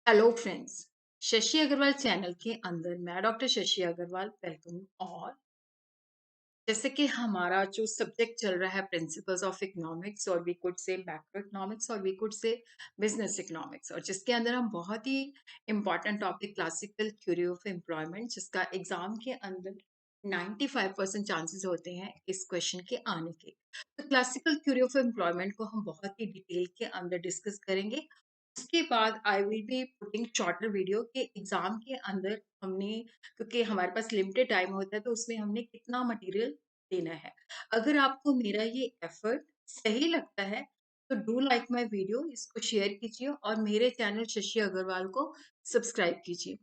Hello friends. Shashi Agarwal channel के अंदर मैं डॉक्टर शशि अग्रवाल वेलकम। और जैसे कि हमारा जो सब्जेक्ट चल रहा है प्रिंसिपल्स ऑफ इकोनॉमिक्स, और we could say macro economics, और we could say business economics, और जिसके अंदर हम बहुत ही important topic classical theory of employment, जिसका एग्जाम के अंदर 95% चांसेस होते हैं इस क्वेश्चन के आने के। तो क्लासिकल थ्योरी ऑफ एम्प्लॉयमेंट को हम बहुत ही डिटेल के अंदर डिस्कस करेंगे। उसके बाद I will be putting shorter video के एग्जाम के अंदर हमने, क्योंकि हमारे पास लिमिटेड टाइम होता है, तो उसमें हमने कितना मटेरियल देना है। अगर आपको मेरा ये एफर्ट सही लगता है तो डू लाइक माय वीडियो, इसको शेयर कीजिए और मेरे चैनल शशि अग्रवाल को सब्सक्राइब कीजिए।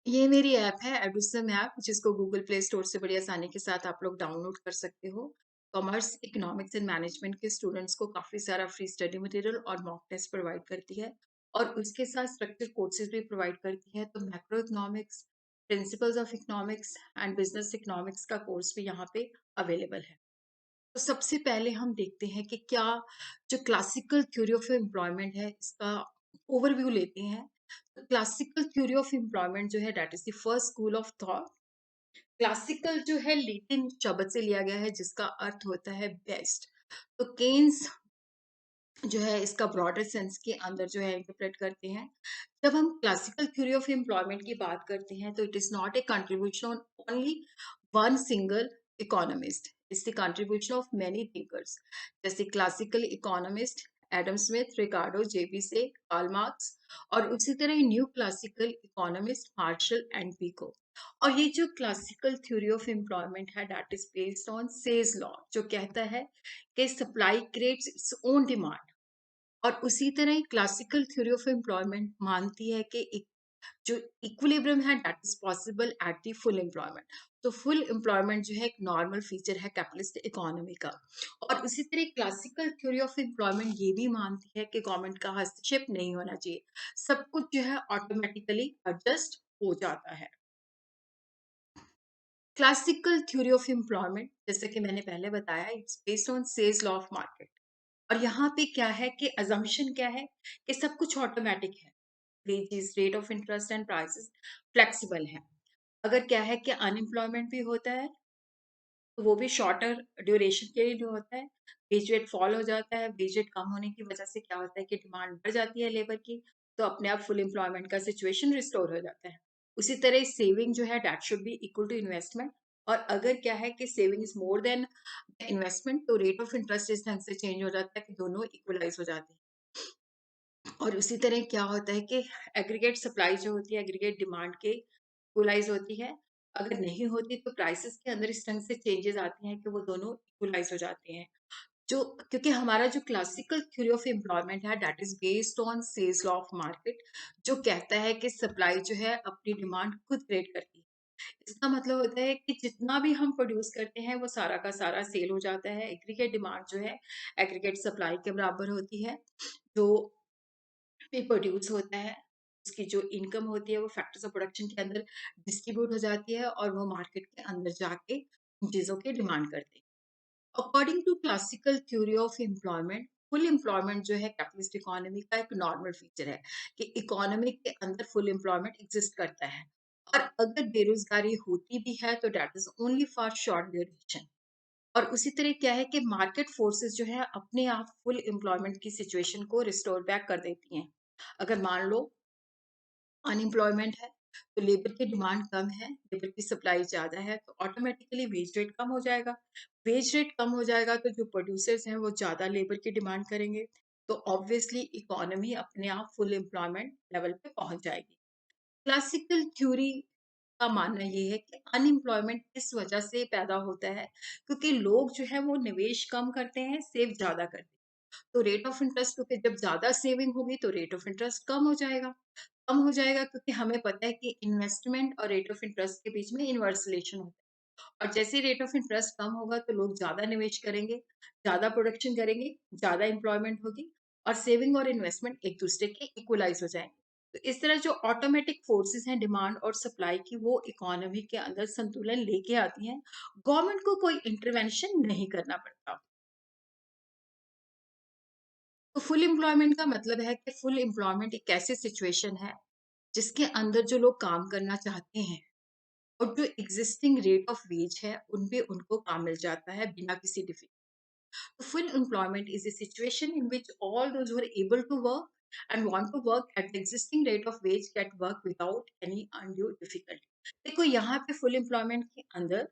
ये मेरी ऐप है एडुसम ऐप, जिसको गूगल प्ले स्टोर से बड़ी आसानी के साथ आप लोग डाउनलोड कर सकते हो। कॉमर्स, इकोनॉमिक्स एंड मैनेजमेंट के स्टूडेंट्स को काफ़ी सारा फ्री स्टडी मटेरियल और मॉक टेस्ट प्रोवाइड करती है, और उसके साथ स्ट्रक्चर कोर्सेज भी प्रोवाइड करती है। तो macro economics, principles of economics and business economics का कोर्स भी यहाँ पे अवेलेबल है। तो सबसे पहले हम देखते हैं कि क्या जो क्लासिकल थ्योरी ऑफ एम्प्लॉयमेंट है, इसका ओवरव्यू लेते हैं। तो क्लासिकल थ्योरी ऑफ एम्प्लॉयमेंट जो है, that is the first school of thought. Classical जो है लैटिन शब्द से लिया गया है, जिसका अर्थ होता है बेस्ट। तो केन्स जो है इसका ब्रॉडर सेंस के अंदर जो है इंटरप्रेट करते हैं। जब हम क्लासिकल थ्योरी ऑफ एम्प्लॉयमेंट की बात करते हैं, तो it is not a contribution on only one single economist, it's the contribution of many thinkers, जैसे classical economist Adam Smith, Ricardo, J B Say, Karl Marx, और उसी तरह new classical economist Marshall and Pigou. और ये जो क्लासिकल थ्योरी ऑफ एम्प्लॉयमेंट है, that is based on Say's law, जो कहता है कि supply creates its own demand. और उसी तरह ही क्लासिकल थ्योरी ऑफ एम्प्लॉयमेंट मानती है कि एक जो इक्विलिब्रियम है, that is possible at the full employment. तो फुल एम्प्लॉयमेंट जो है एक नॉर्मल फीचर है कैपिटलिस्ट इकोनॉमी का। और उसी तरह क्लासिकल थ्योरी ऑफ एम्प्लॉयमेंट ये भी मानती है कि गवर्नमेंट का हस्तक्षेप नहीं होना चाहिए, सब कुछ जो है ऑटोमेटिकली एडजस्ट हो जाता है। क्लासिकल थ्योरी ऑफ एम्प्लॉयमेंट, जैसे कि मैंने पहले बताया, it's based on Say's law of market. और यहाँ पे क्या है कि अजम्पशन क्या है कि सब कुछ ऑटोमेटिक है। Wages, rate of interest and prices flexible है। अगर क्या है कि अनएम्प्लॉयमेंट भी होता है, तो वो भी शॉर्टर ड्यूरेशन के लिए जो होता है। वेज रेट फॉल हो जाता है, वेज रेट कम होने की वजह से क्या होता है कि डिमांड बढ़ जाती है लेबर की, तो अपने आप फुल एम्प्लॉयमेंट का सिचुएशन रिस्टोर हो जाता है। उसी तरह सेविंग जो है, that should be equal to investment. और अगर क्या है कि saving is more than investment, तो रेट ऑफ इंटरेस्ट इस ढंग से चेंज हो जाता है कि दोनों इक्वलाइज हो जाते हैं। और उसी तरह क्या होता है कि एग्रीगेट सप्लाई जो होती है, एग्रीगेट डिमांड के इक्वलाइज होती है। अगर नहीं होती तो प्राइसेस के अंदर इस ढंग से चेंजेस आते हैं कि वो दोनों इक्वलाइज हो जाते हैं। जो क्योंकि हमारा जो क्लासिकल थ्योरी ऑफ एम्प्लॉयमेंट है, that is based on sales law of market, जो कहता है कि सप्लाई जो है अपनी डिमांड खुद क्रिएट करती है। इसका मतलब होता है कि जितना भी हम प्रोड्यूस करते हैं, वो सारा का सारा सेल हो जाता है। एग्रीगेट डिमांड जो है एग्रीगेट सप्लाई के बराबर होती है। जो भी प्रोड्यूस होता है, उसकी जो इनकम होती है, वो फैक्टर्स ऑफ प्रोडक्शन के अंदर डिस्ट्रीब्यूट हो जाती है, और वो मार्केट के अंदर जाके उन चीज़ों की डिमांड करती है। According to classical theory of employment, full employment जो है कैपिटलिस्ट इकोनॉमी का एक नॉर्मल फीचर है, कि इकोनॉमी के अंदर फुल एम्प्लॉयमेंट एग्जिस्ट करता है। और अगर बेरोजगारी होती भी है, तो that is only for short duration. और उसी तरह क्या है कि मार्केट फोर्सेस जो है अपने आप फुल एम्प्लॉयमेंट की सिचुएशन को रिस्टोर बैक कर देती हैं। अगर मान लो अनएम्प्लॉयमेंट है, तो लेबर की डिमांड कम है, लेबर की सप्लाई ज़्यादा है, तो ऑटोमेटिकली वेज रेट कम हो जाएगा। वेज रेट कम हो जाएगा तो जो प्रोड्यूसर्स हैं वो ज़्यादा लेबर की डिमांड करेंगे, तो ऑब्वियसली इकोनॉमी अपने आप फुल एम्प्लॉयमेंट लेवल पे पहुंच जाएगी। क्लासिकल थ्योरी का मानना ये है कि अनएम्प्लॉयमेंट इस वजह से पैदा होता है क्योंकि लोग जो है वो निवेश कम करते हैं, सेव ज़्यादा करते हैं। तो रेट ऑफ इंटरेस्ट, क्योंकि जब ज़्यादा सेविंग होगी तो रेट ऑफ इंटरेस्ट कम हो जाएगा। कम हो जाएगा क्योंकि हमें पता है कि इन्वेस्टमेंट और रेट ऑफ इंटरेस्ट के बीच में इनवर्स रिलेशन होता है। और जैसे रेट ऑफ इंटरेस्ट कम होगा तो लोग ज़्यादा निवेश करेंगे, ज़्यादा प्रोडक्शन करेंगे, ज़्यादा एम्प्लॉयमेंट होगी, और सेविंग और इन्वेस्टमेंट एक दूसरे के इक्वलाइज हो जाएंगे। तो इस तरह जो ऑटोमेटिक फोर्सेस हैं डिमांड और सप्लाई की, वो इकोनॉमी के अंदर संतुलन लेके आती हैं। गवर्नमेंट को कोई इंटरवेंशन नहीं करना पड़ता। तो फुल एम्प्लॉयमेंट का मतलब है कि फुल एम्प्लॉयमेंट एक ऐसी सिचुएशन है जिसके अंदर जो लोग काम करना चाहते हैं और जो एग्जिस्टिंग रेट ऑफ वेज है उन पे उनको काम मिल जाता है बिना किसी difficulty. Full employment is a situation in which all those who are able to work and want to work at the existing rate of wage get work without any undue difficulty। देखो यहाँ पे full employment के अंदर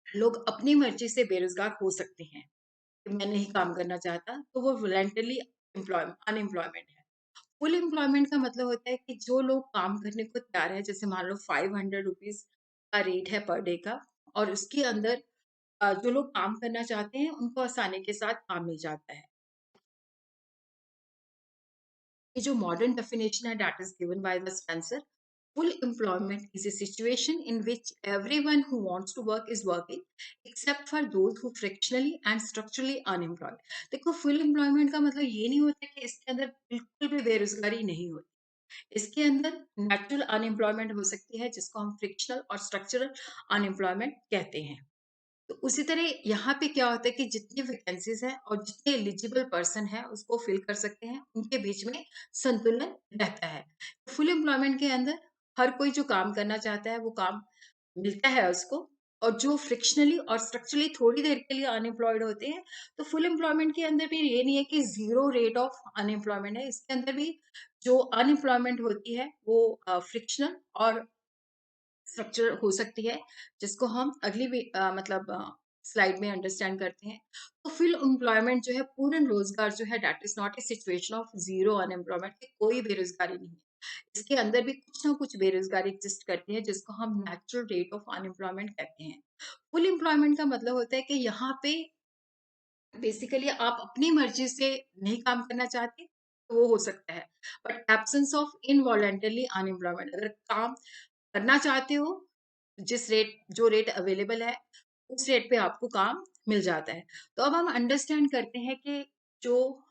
लोग अपनी मर्जी से बेरोजगार हो सकते हैं कि मैं नहीं काम करना चाहता तो वो वॉलंटरली अनएम्प्लॉयमेंट है। फुल एम्प्लॉयमेंट का मतलब होता है कि जो लोग काम करने को तैयार है, जैसे मान लो 500 रुपीज का रेट है पर डे का, और उसके अंदर जो लोग काम करना चाहते हैं उनको आसानी के साथ काम मिल जाता है। ये जो मॉडर्न डेफिनेशन है that is given by the Spencer, full employment is a situation in which everyone who wants to work is working except for those who fractionally and structurally unemployed। देखो फुल एम्प्लॉयमेंट का मतलब ये नहीं होता कि इसके अंदर बिल्कुल भी बेरोजगारी नहीं होती। इसके अंदर नेचुरल अनएम्प्लॉयमेंट हो सकती है जिसको हम फ्रिक्शनल और स्ट्रक्चरल अनएम्प्लॉयमेंट कहते हैं। तो उसी तरह यहाँ पे क्या होता है कि जितनी वैकेंसीज हैं और जितने एलिजिबल पर्सन है उसको फिल कर सकते हैं, उनके बीच में संतुलन रहता है। फुल एम्प्लॉयमेंट के अंदर हर कोई जो काम करना चाहता है वो काम मिलता है उसको, और जो फ्रिक्शनली और स्ट्रक्चरली थोड़ी देर के लिए अनएम्प्लॉयड होते हैं, तो फुल एम्प्लॉयमेंट के अंदर भी ये नहीं है कि जीरो रेट ऑफ अनएम्प्लॉयमेंट है। इसके अंदर भी जो अनएम्प्लॉयमेंट होती है वो फ्रिक्शनल और स्ट्रक्चर हो सकती है, जिसको हम अगली मतलब स्लाइड में अंडरस्टैंड करते हैं। तो फुल एम्प्लॉयमेंट जो है, पूर्ण रोजगार जो है, that is not A situation of zero unemployment, की कोई बेरोजगारी नहीं है। इसके अंदर भी कुछ ना कुछ बेरोजगारी एग्जिस्ट करती है जिसको हम नेचुरल रेट ऑफ अनएम्प्लॉयमेंट कहते हैं। फुल एम्प्लॉयमेंट का मतलब होता है कि यहाँ पे बेसिकली आप अपनी मर्जी से नहीं काम करना चाहते तो वो हो सकता है, but absence of involuntarily unemployment, अगर काम करना चाहते हो, जिस रेट जो रेट अवेलेबल है उस रेट पे आपको काम मिल जाता है। तो अब हम अंडरस्टैंड करते हैं कि जो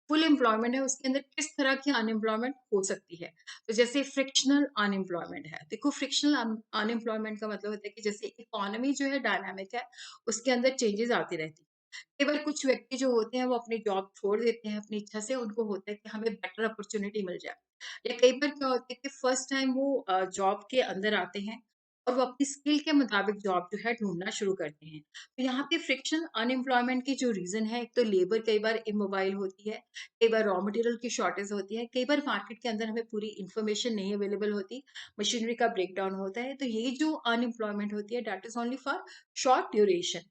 फुल एम्प्लॉयमेंट है उसके अंदर किस तरह की अनएम्प्लॉयमेंट हो सकती है। तो जैसे फ्रिक्शनल अनएम्प्लॉयमेंट है। देखो फ्रिक्शनल अनएम्प्लॉयमेंट का मतलब होता है कि जैसे इकोनॉमी जो है डायनामिक है, उसके अंदर चेंजेस आती रहती है। कई बार कुछ व्यक्ति जो होते हैं वो अपनी जॉब छोड़ देते हैं अपनी इच्छा से, उनको होता है कि हमें बेटर अपॉर्चुनिटी मिल जाए। या कई बार क्या होता है कि फर्स्ट टाइम वो जॉब के अंदर आते हैं और वो अपनी स्किल के मुताबिक जॉब जो है ढूंढना शुरू करते हैं। तो यहाँ पे फ्रिक्शन अनएम्प्लॉयमेंट की जो रीजन है, एक तो लेबर कई बार इमोबाइल होती है, कई बार रॉ मटेरियल की शॉर्टेज होती है, कई बार मार्केट के अंदर हमें पूरी इन्फॉर्मेशन नहीं अवेलेबल होती, मशीनरी का ब्रेकडाउन होता है। तो ये जो अनएम्प्लॉयमेंट होती है that is only for short duration.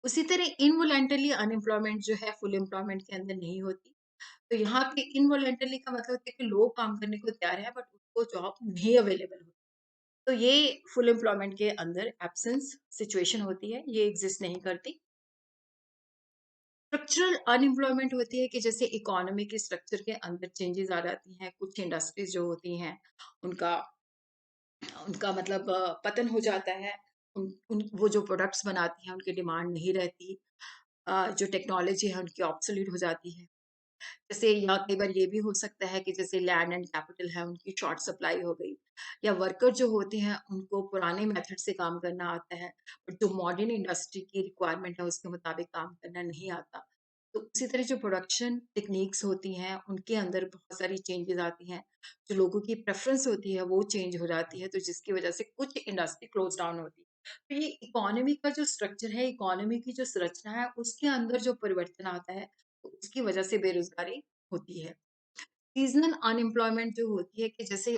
उसी तरह इनवॉलेंटरली अनएम्प्लॉयमेंट जो है फुल एम्प्लॉयमेंट के अंदर नहीं होती। तो यहाँ पे इनवॉलेंटरली का मतलब होता है कि लोग काम करने को तैयार है बट उनको जॉब नहीं अवेलेबल होती। तो ये फुल एम्प्लॉयमेंट के अंदर एब्सेंस सिचुएशन होती है, ये एग्जिस्ट नहीं करती। स्ट्रक्चरल अनएम्प्लॉयमेंट होती है कि जैसे इकोनॉमी के स्ट्रक्चर के अंदर चेंजेस आ जाती हैं, कुछ इंडस्ट्रीज जो होती हैं उनका उनका मतलब पतन हो जाता है। वो जो प्रोडक्ट्स बनाती हैं उनकी डिमांड नहीं रहती। जो टेक्नोलॉजी है उनकी ऑब्सोलीट हो जाती है। जैसे या कई बार ये भी हो सकता है कि जैसे लैंड एंड कैपिटल है उनकी शॉर्ट सप्लाई हो गई, या वर्कर जो होते हैं उनको पुराने मेथड से काम करना आता है, बट जो मॉडर्न इंडस्ट्री की रिक्वायरमेंट है उसके मुताबिक काम करना नहीं आता। तो उसी तरह जो प्रोडक्शन टेक्निक्स होती हैं उनके अंदर बहुत सारी चेंजेस आती हैं, जो लोगों की प्रेफरेंस होती है वो चेंज हो जाती है, तो जिसकी वजह से कुछ इंडस्ट्री क्लोज डाउन होती है। तो ये इकोनॉमी का जो स्ट्रक्चर है, इकोनॉमी की जो संरचना है, उसके अंदर जो परिवर्तन आता है, तो उसकी वजह से बेरोजगारी होती है। सीज़नल अनएम्प्लॉयमेंट जो होती है कि जैसे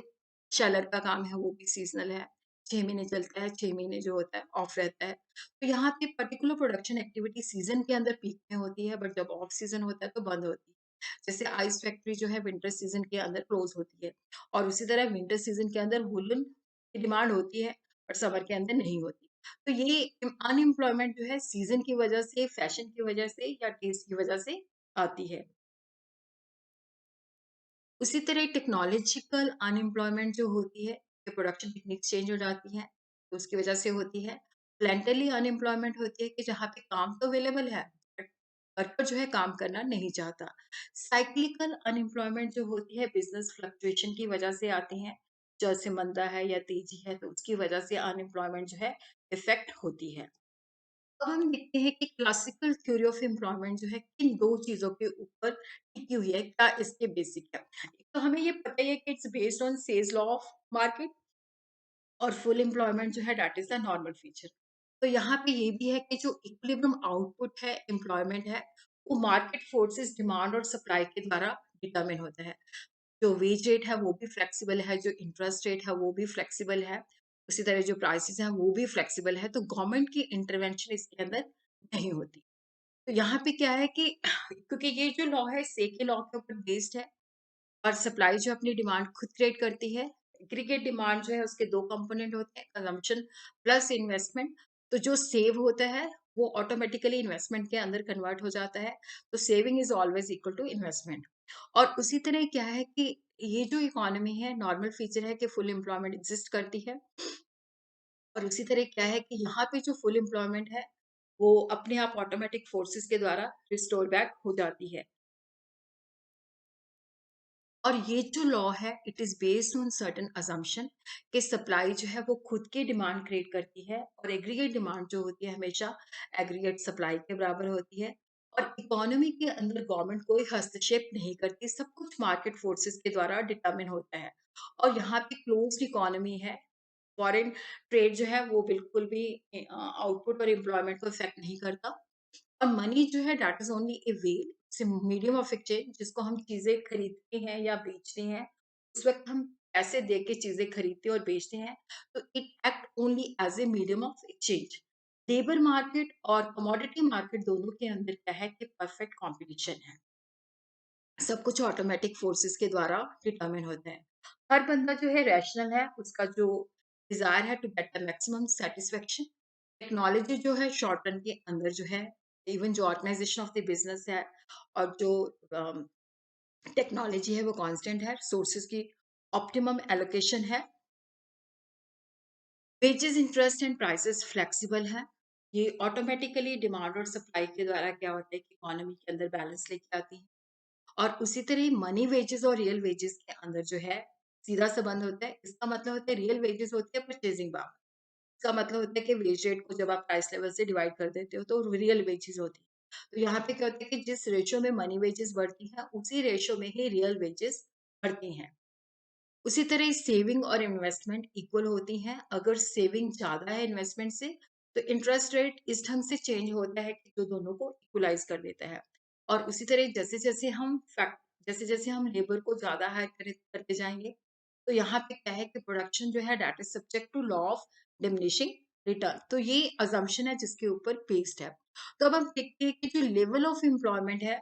शेलर का काम है वो भी सीज़नल है, 6 महीने चलता है, 6 महीने जो होता है ऑफ रहता है। तो यहाँ पे पर्टिकुलर प्रोडक्शन एक्टिविटी सीज़न के अंदर पीक में होती है, बट जब ऑफ सीज़न होता है तो बंद होती है। जैसे आइस फैक्ट्री जो है विंटर सीज़न के अंदर क्लोज़ होती है, और उसी तरह विंटर सीज़न के अंदर वूलन की डिमांड होती है, बट समर के अंदर नहीं होती। तो ये अनएम्प्लॉयमेंट जो है सीज़न की वजह से, फैशन की वजह से या टेस्ट की वजह से आती है। उसी तरह टेक्नोलॉजिकल अनएम्प्लॉयमेंट जो होती है, कि प्रोडक्शन टेक्निक्स चेंज हो जाती हैं, तो उसकी वजह से होती है। प्लेंटली अनएम्प्लॉयमेंट होती है कि जहाँ पे काम तो अवेलेबल है, बट वर्कर जो है काम करना नहीं चाहता। साइक्लिकल अनएम्प्लॉयमेंट जो होती है बिज़नेस फ्लक्चुएशन की वजह से आती हैं, जैसे मंदा है या तेज़ी है तो उसकी वजह से अनएम्प्लॉयमेंट जो है इफ़ेक्ट होती है। अब हम देखते हैं कि क्लासिकल थ्योरी ऑफ एम्प्लॉयमेंट जो है किन 2 चीज़ों के ऊपर टिकी हुई है, क्या इसके बेसिक है। एक तो हमें ये पता ही है कि it's based on sales law of market और फुल एम्प्लॉयमेंट जो है that is the normal feature. तो यहाँ पे ये भी है कि जो इक्विलिब्रियम आउटपुट है, एम्प्लॉयमेंट है, वो मार्केट फोर्सेस डिमांड और सप्लाई के द्वारा डिटरमाइन होता है। जो वेज रेट है वो भी फ्लेक्सिबल है, जो इंटरेस्ट रेट है वो भी फ्लेक्सिबल है, उसी तरह जो प्राइसेस हैं वो भी फ्लेक्सिबल है, तो गवर्नमेंट की इंटरवेंशन इसके अंदर नहीं होती। तो यहाँ पे क्या है कि क्योंकि ये जो लॉ है सेके लॉ के ऊपर बेस्ड है और सप्लाई जो अपनी डिमांड खुद क्रिएट करती है। एग्रीगेट डिमांड जो है उसके 2 कंपोनेंट होते हैं, कंजम्पशन प्लस इन्वेस्टमेंट। तो जो सेव होता है वो ऑटोमेटिकली इन्वेस्टमेंट के अंदर कन्वर्ट हो जाता है। तो saving is always equal to investment. और उसी तरह क्या है कि ये जो इकोनॉमी है नॉर्मल फीचर है कि फुल एम्प्लॉयमेंट एग्ज़िस्ट करती है और उसी तरह क्या है कि यहाँ पे जो फुल एम्प्लॉयमेंट है, वो अपने आप ऑटोमेटिक फोर्सेस के द्वारा रिस्टोर बैक हो जाती है। और ये जो लॉ है it is based on certain assumption कि सप्लाई जो है वो खुद की डिमांड क्रिएट करती है और एग्रीगेट डिमांड जो होती है हमेशा एग्रीगेट सप्लाई के बराबर होती है और इकोनॉमी के अंदर गवर्नमेंट कोई हस्तक्षेप नहीं करती, सब कुछ मार्केट फोर्सेस के द्वारा डिटरमिन होता है। और यहाँ पे क्लोज्ड इकोनॉमी है, फॉरेन ट्रेड जो है वो बिल्कुल भी आउटपुट और एम्प्लॉयमेंट को इफेक्ट नहीं करता। और मनी जो है that is only A way, medium of exchange, जिसको हम चीजें खरीदते हैं या बेचते हैं, उस वक्त हम पैसे दे के चीजें खरीदते और बेचते हैं। तो it act only as a medium of exchange. Labour market और कमोडिटी मार्केट दोनों के अंदर क्या है कि परफेक्ट कंपटीशन है, सब कुछ ऑटोमेटिक फोर्सेस के द्वारा डिटरमिन होता है। हर बंदा जो है रैशनल है, उसका जो डिजायर है to get the maximum satisfaction. Technology जो है शॉर्ट रन के अंदर जो है, इवन जो ऑर्गेनाइजेशन ऑफ द बिजनेस है और जो टेक्नोलॉजी है वो कांस्टेंट है, सोर्सेज की ऑप्टिमम एलोकेशन है, wages interest and prices flexible है। ये ऑटोमेटिकली डिमांड और सप्लाई के द्वारा क्या होता है कि इकोनॉमी के अंदर बैलेंस लेके आती है। और उसी तरह मनी वेजेस और रियल वेजेस के अंदर जो है सीधा संबंध होता है। इसका मतलब होता है रियल वेजेस होती है परचेजिंग पावर। इसका मतलब होता है कि वेज रेट को जब आप प्राइस लेवल से डिवाइड कर देते हो तो रियल वेजेस होती है। तो यहाँ पे क्या होता है कि जिस रेशियो में मनी वेजेस बढ़ती है उसी रेशियो में ही रियल वेजेस बढ़ती हैं। उसी तरह सेविंग और इन्वेस्टमेंट इक्वल होती हैं। अगर सेविंग ज़्यादा है इन्वेस्टमेंट से, तो इंटरेस्ट रेट इस ढंग से चेंज होता है कि जो दोनों को इक्वलाइज़ कर देता है। और उसी तरह जैसे-जैसे हम लेबर को ज़्यादा हायर करते जाएँगे, तो यहाँ पे क्या है कि प्रोडक्शन जो है that is subject to law of diminishing return. तो ये असम्पशन है जिसके ऊपर बेस्ड है। तो अब हम देखते हैं कि जो लेवल ऑफ एम्प्लॉयमेंट है,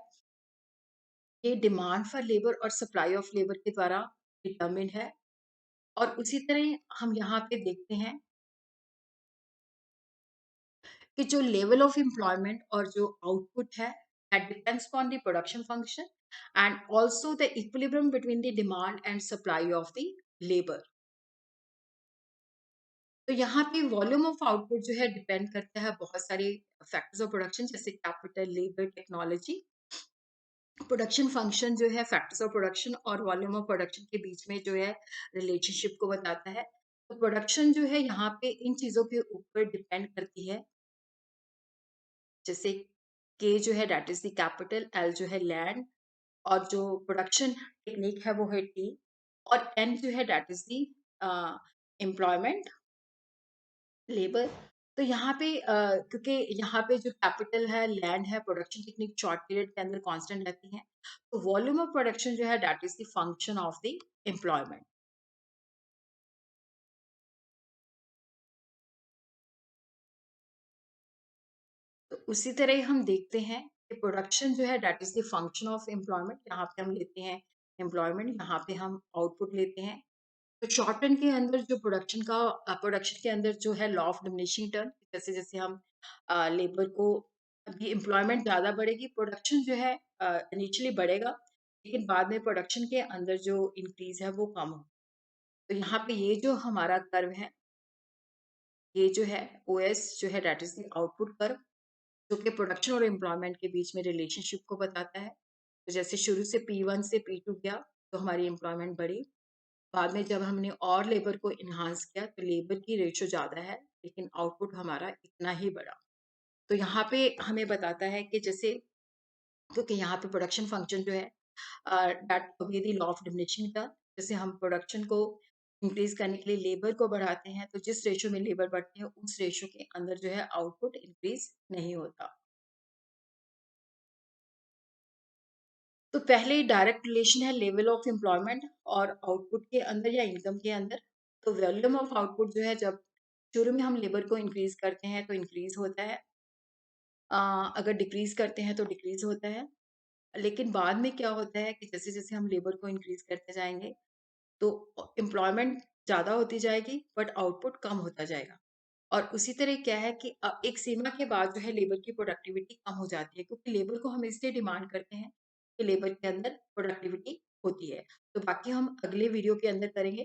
ये डिमांड फॉर लेबर और सप्लाई ऑफ लेबर के द्वारा डिटरमिन्ड है। और उसी तरह हम यहाँ पे देखते हैं कि जो लेवल ऑफ एम्प्लॉयमेंट और जो आउटपुट है that depends upon the production function and also the equilibrium between the demand and supply of the labour. तो यहाँ पे वॉल्यूम ऑफ आउटपुट जो है डिपेंड करता है बहुत सारे फैक्टर्स ऑफ प्रोडक्शन, जैसे capital, labour, technology. Production function जो है फैक्टर्स ऑफ प्रोडक्शन और वॉल्यूम ऑफ प्रोडक्शन के बीच में जो है रिलेशनशिप को बताता है। तो प्रोडक्शन जो है यहाँ पे इन चीज़ों के ऊपर डिपेंड करती है, जैसे के जो है that is the capital, L जो है लैंड और जो प्रोडक्शन टेक्निक है वो है टी और एन जो है that is the employment, labour. तो यहाँ पे क्योंकि यहाँ पे जो कैपिटल है, लैंड है, प्रोडक्शन टेक्निक शॉर्ट पीरियड के अंदर कांस्टेंट रहती हैं। तो वॉल्यूम ऑफ प्रोडक्शन जो है that is the function of the employment. तो उसी तरह हम देखते हैं कि प्रोडक्शन जो है that is the function of employment. यहाँ पे हम लेते हैं एम्प्लॉयमेंट, यहाँ पे हम आउटपुट लेते हैं। तो शॉर्ट टर्म के अंदर जो प्रोडक्शन के अंदर जो है लॉ ऑफ डिमिनिशिंग टर्म, जैसे-जैसे हम लेबर को अभी एम्प्लॉयमेंट ज़्यादा बढ़ेगी, प्रोडक्शन जो है इनिशियली बढ़ेगा, लेकिन बाद में प्रोडक्शन के अंदर जो इंक्रीज़ है वो कम हो। तो यहाँ पे ये जो हमारा कर्व है, ये जो है ओएस जो है that is the output curve, जो कि प्रोडक्शन और एम्प्लॉयमेंट के बीच में रिलेशनशिप को बताता है। तो जैसे शुरू से P1 से P2 गया, तो हमारी एम्प्लॉयमेंट बढ़ी। बाद में जब हमने और लेबर को एनहांस किया, तो लेबर की रेशियो ज़्यादा है, लेकिन आउटपुट हमारा इतना ही बढ़ा। तो यहाँ पे हमें बताता है कि जैसे क्योंकि यहाँ पे प्रोडक्शन फंक्शन जो है that obey the law of diminishing return. जैसे हम प्रोडक्शन को इंक्रीज करने के लिए लेबर को बढ़ाते हैं, तो जिस रेशियो में लेबर बढ़ती है उस रेशियो के अंदर जो है आउटपुट इंक्रीज नहीं होता। तो पहले डायरेक्ट रिलेशन है लेवल ऑफ एम्प्लॉयमेंट और आउटपुट के अंदर या इनकम के अंदर। तो वॉल्यूम ऑफ आउटपुट जो है जब शुरू में हम लेबर को इंक्रीज करते हैं तो इंक्रीज होता है, अगर डिक्रीज करते हैं तो डिक्रीज होता है। लेकिन बाद में क्या होता है कि जैसे जैसे हम लेबर को इंक्रीज करते जाएंगे तो एम्प्लॉयमेंट ज़्यादा होती जाएगी बट आउटपुट कम होता जाएगा। और उसी तरह क्या है कि एक सीमा के बाद जो है लेबर की प्रोडक्टिविटी कम हो जाती है, क्योंकि लेबर को हम इसलिए डिमांड करते हैं कि लेबर के अंदर प्रोडक्टिविटी होती है। तो बाकी हम अगले वीडियो के अंदर करेंगे।